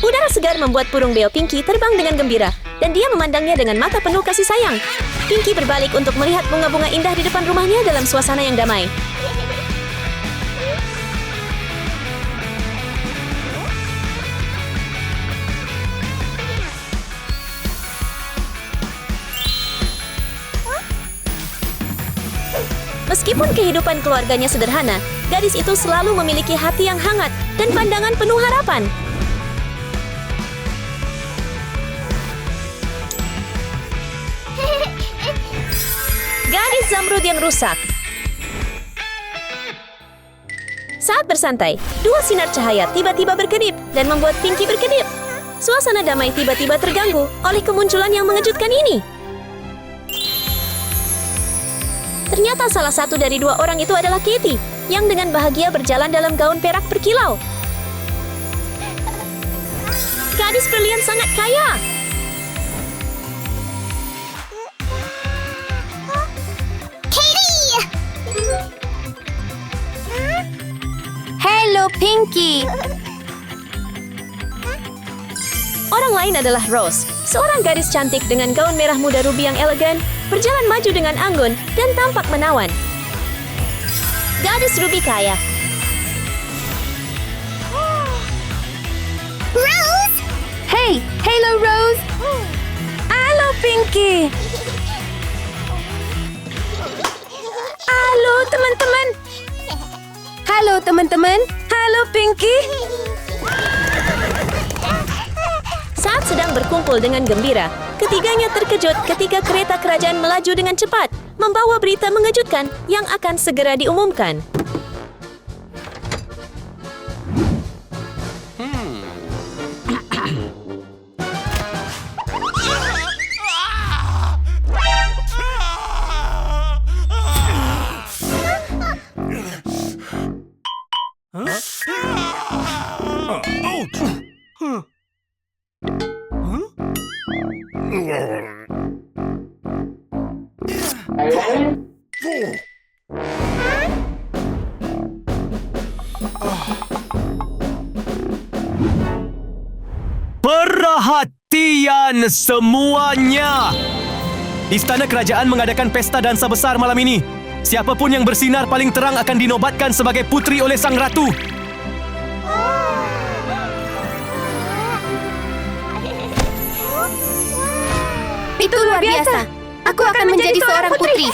Udara segar membuat burung beo Pinky terbang dengan gembira, dan dia memandangnya dengan mata penuh kasih sayang. Pinky berbalik untuk melihat bunga-bunga indah di depan rumahnya dalam suasana yang damai. Meskipun kehidupan keluarganya sederhana, gadis itu selalu memiliki hati yang hangat dan pandangan penuh harapan. Gadis zamrud yang rusak. Saat bersantai, dua sinar cahaya tiba-tiba berkedip dan membuat Pinky berkedip. Suasana damai tiba-tiba terganggu oleh kemunculan yang mengejutkan ini. Ternyata salah satu dari dua orang itu adalah Katie, yang dengan bahagia berjalan dalam gaun perak berkilau. Gadis brilian sangat kaya. Katie! Hello, Pinky. Orang lain adalah Rose, seorang gadis cantik dengan gaun merah muda ruby yang elegan, berjalan maju dengan anggun dan tampak menawan. Gadis ruby kaya. Rose! Hey, hello Rose. Halo Pinky. Halo teman-teman. Halo teman-teman. Halo Pinky. Saat sedang berkumpul dengan gembira, ketiganya terkejut ketika kereta kerajaan melaju dengan cepat, membawa berita mengejutkan yang akan segera diumumkan. Perhatian semuanya! Istana Kerajaan mengadakan pesta dansa besar malam ini. Siapapun yang bersinar paling terang akan dinobatkan sebagai putri oleh Sang Ratu. Itu luar biasa. Aku akan menjadi seorang putri.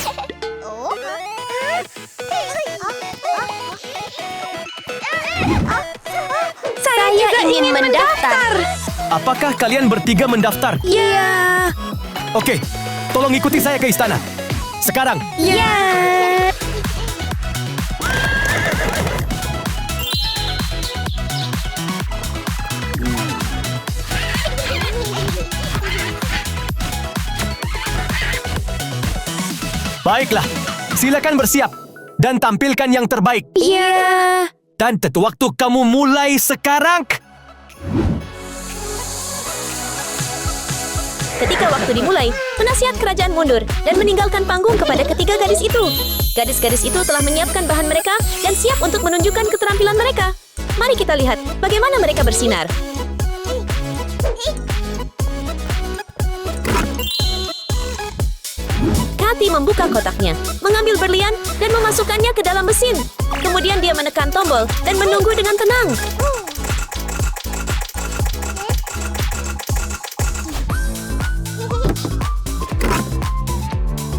Saya ingin mendaftar. Apakah kalian bertiga mendaftar? Ya. Oke, tolong ikuti saya ke istana. Sekarang. Ya. Baiklah, silakan bersiap dan tampilkan yang terbaik. Ya. Dan tentu waktu kamu mulai sekarang. Ketika waktu dimulai, penasihat kerajaan mundur dan meninggalkan panggung kepada ketiga gadis itu. Gadis-gadis itu telah menyiapkan bahan mereka dan siap untuk menunjukkan keterampilan mereka. Mari kita lihat bagaimana mereka bersinar. Katie membuka kotaknya, mengambil berlian dan memasukkannya ke dalam mesin. Kemudian dia menekan tombol dan menunggu dengan tenang.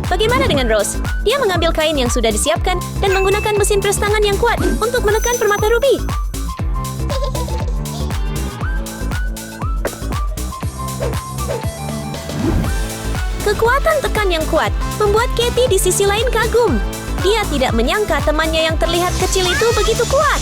Bagaimana dengan Rose? Dia mengambil kain yang sudah disiapkan dan menggunakan mesin pres tangan yang kuat untuk menekan permata ruby. Kekuatan tekan yang kuat membuat Katie di sisi lain kagum. Dia tidak menyangka temannya yang terlihat kecil itu begitu kuat.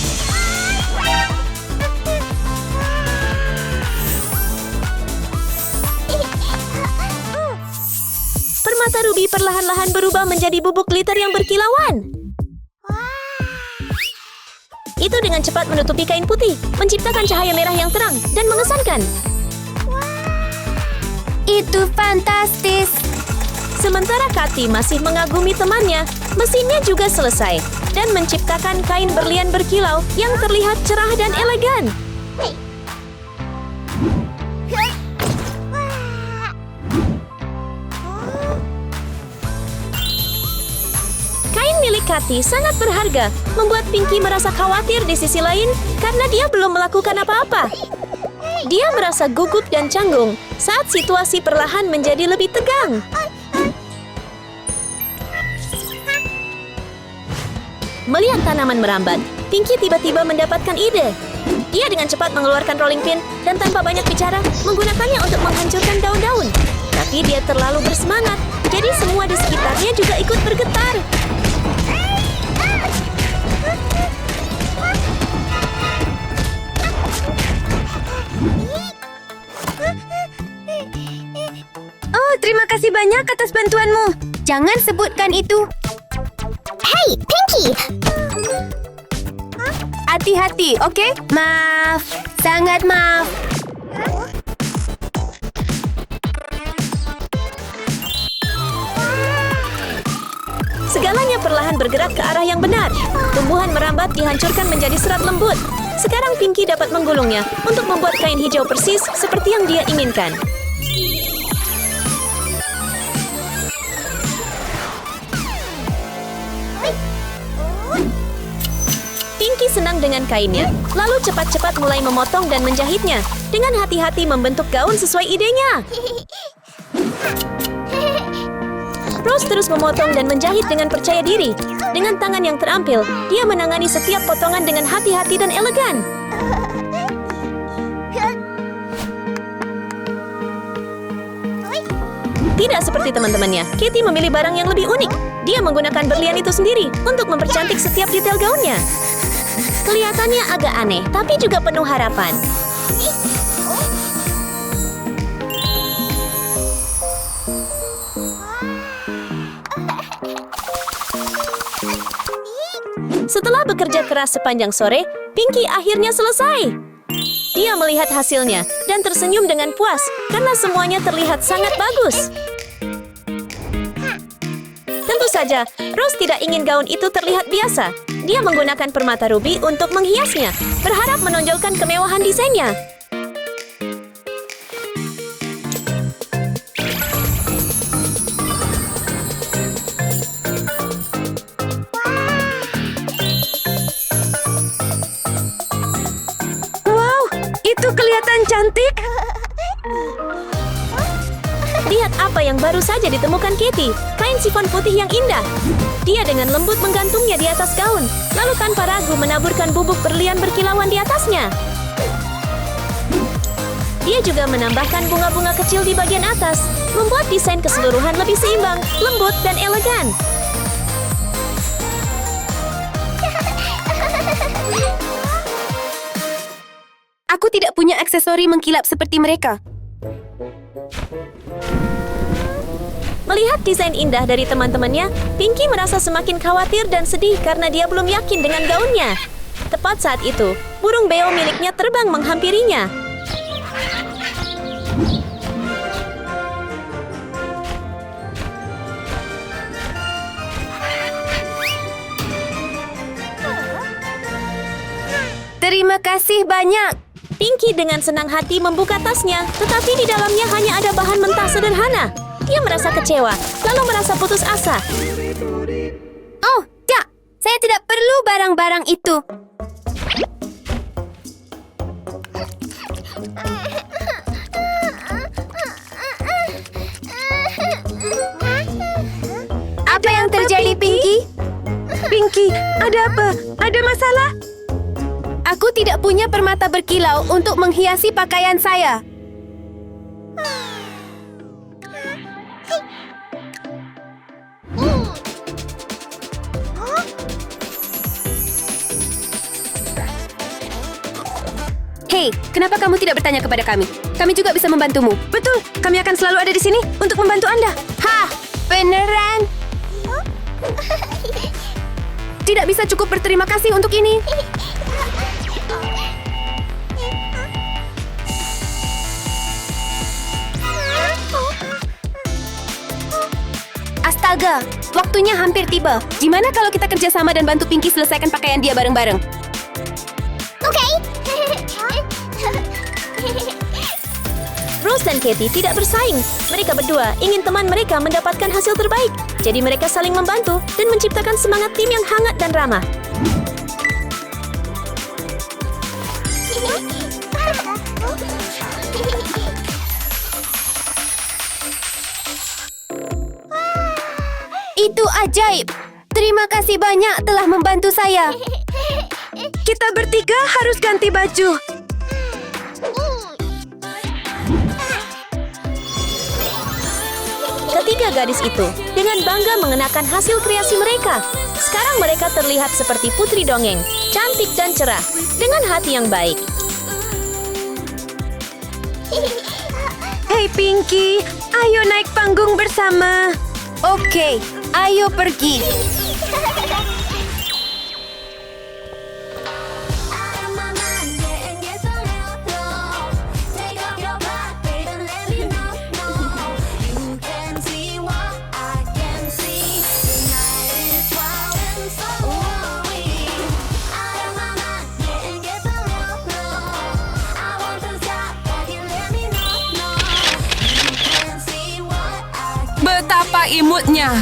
Permata ruby perlahan-lahan berubah menjadi bubuk glitter yang berkilauan. Itu dengan cepat menutupi kain putih, menciptakan cahaya merah yang terang dan mengesankan. Itu fantastis. Sementara Katie masih mengagumi temannya, mesinnya juga selesai dan menciptakan kain berlian berkilau yang terlihat cerah dan elegan. hati sangat berharga, membuat Pinky merasa khawatir di sisi lain karena dia belum melakukan apa-apa. Dia merasa gugup dan canggung saat situasi perlahan menjadi lebih tegang. Melihat tanaman merambat, Pinky tiba-tiba mendapatkan ide. Dia dengan cepat mengeluarkan rolling pin dan tanpa banyak bicara menggunakannya untuk menghancurkan daun-daun. Tapi dia terlalu bersemangat, jadi semua di sekitarnya juga ikut bergetar. Oh, terima kasih banyak atas bantuanmu. Jangan sebutkan itu. Hey, Pinky! Hati-hati, okey? Maaf. Sangat maaf. Segalanya perlahan bergerak ke arah yang benar. Tumbuhan merambat dihancurkan menjadi serat lembut. Sekarang Pinky dapat menggulungnya untuk membuat kain hijau persis seperti yang dia inginkan. Pinky senang dengan kainnya, lalu cepat-cepat mulai memotong dan menjahitnya. Dengan hati-hati membentuk gaun sesuai idenya. Rose terus memotong dan menjahit dengan percaya diri. Dengan tangan yang terampil, dia menangani setiap potongan dengan hati-hati dan elegan. Tidak seperti teman-temannya, Katie memilih barang yang lebih unik. Dia menggunakan berlian itu sendiri untuk mempercantik setiap detail gaunnya. Kelihatannya agak aneh, tapi juga penuh harapan. Setelah bekerja keras sepanjang sore, Pinky akhirnya selesai. Dia melihat hasilnya dan tersenyum dengan puas karena semuanya terlihat sangat bagus. Tentu saja, Rose tidak ingin gaun itu terlihat biasa. Dia menggunakan permata ruby untuk menghiasnya, berharap menonjolkan kemewahan desainnya. Wow, itu kelihatan cantik. Lihat apa yang baru saja ditemukan Katie, kain sifon putih yang indah. Dia dengan lembut menggantungnya di atas gaun, lalu tanpa ragu menaburkan bubuk berlian berkilauan di atasnya. Dia juga menambahkan bunga-bunga kecil di bagian atas, membuat desain keseluruhan lebih seimbang, lembut, dan elegan. Aku tidak punya aksesori mengkilap seperti mereka. Melihat desain indah dari teman-temannya, Pinky merasa semakin khawatir dan sedih karena dia belum yakin dengan gaunnya. Tepat saat itu, burung beo miliknya terbang menghampirinya. Terima kasih banyak. Pinky dengan senang hati membuka tasnya, tetapi di dalamnya hanya ada bahan mentah sederhana. Dia merasa kecewa, lalu merasa putus asa. Oh, tidak. Saya tidak perlu barang-barang itu. Apa yang terjadi, Pinky? Pinky, ada apa? Ada masalah? Aku tidak punya permata berkilau untuk menghiasi pakaian saya. Hei, kenapa kamu tidak bertanya kepada kami? Kami juga bisa membantumu. Betul, kami akan selalu ada di sini untuk membantu Anda. Hah, beneran? Tidak bisa cukup berterima kasih untuk ini. Astaga, waktunya hampir tiba. Gimana kalau kita kerjasama dan bantu Pinky selesaikan pakaian dia bareng-bareng? Okay. Rose dan Katie tidak bersaing. Mereka berdua ingin teman mereka mendapatkan hasil terbaik. Jadi mereka saling membantu dan menciptakan semangat tim yang hangat dan ramah. Itu ajaib. Terima kasih banyak telah membantu saya. Kita bertiga harus ganti baju. Ketiga gadis itu dengan bangga mengenakan hasil kreasi mereka. Sekarang mereka terlihat seperti putri dongeng, cantik dan cerah, dengan hati yang baik. Hei Pinky, ayo naik panggung bersama. Oke, ayo pergi. Betapa imutnya.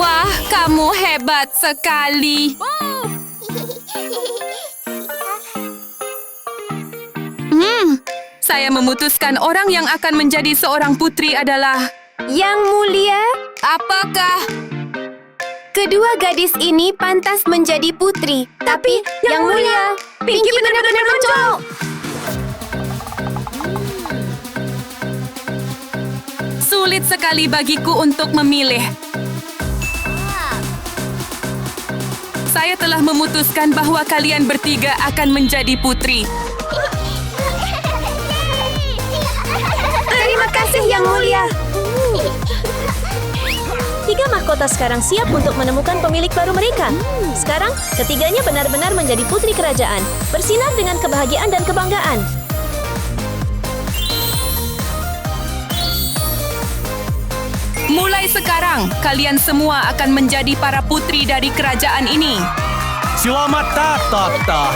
Wah, kamu hebat sekali. Saya memutuskan orang yang akan menjadi seorang putri adalah... Yang mulia, Apakah? kedua gadis ini pantas menjadi putri. Tapi, Yang mulia, Pinky benar-benar mencolok. Sulit sekali bagiku untuk memilih. Saya telah memutuskan bahwa kalian bertiga akan menjadi putri. Terima kasih Yang mulia. Tiga mahkota sekarang siap untuk menemukan pemilik baru mereka. Sekarang, ketiganya benar-benar menjadi putri kerajaan, bersinar dengan kebahagiaan dan kebanggaan. Mulai sekarang, kalian semua akan menjadi para putri dari kerajaan ini. Selamat datang.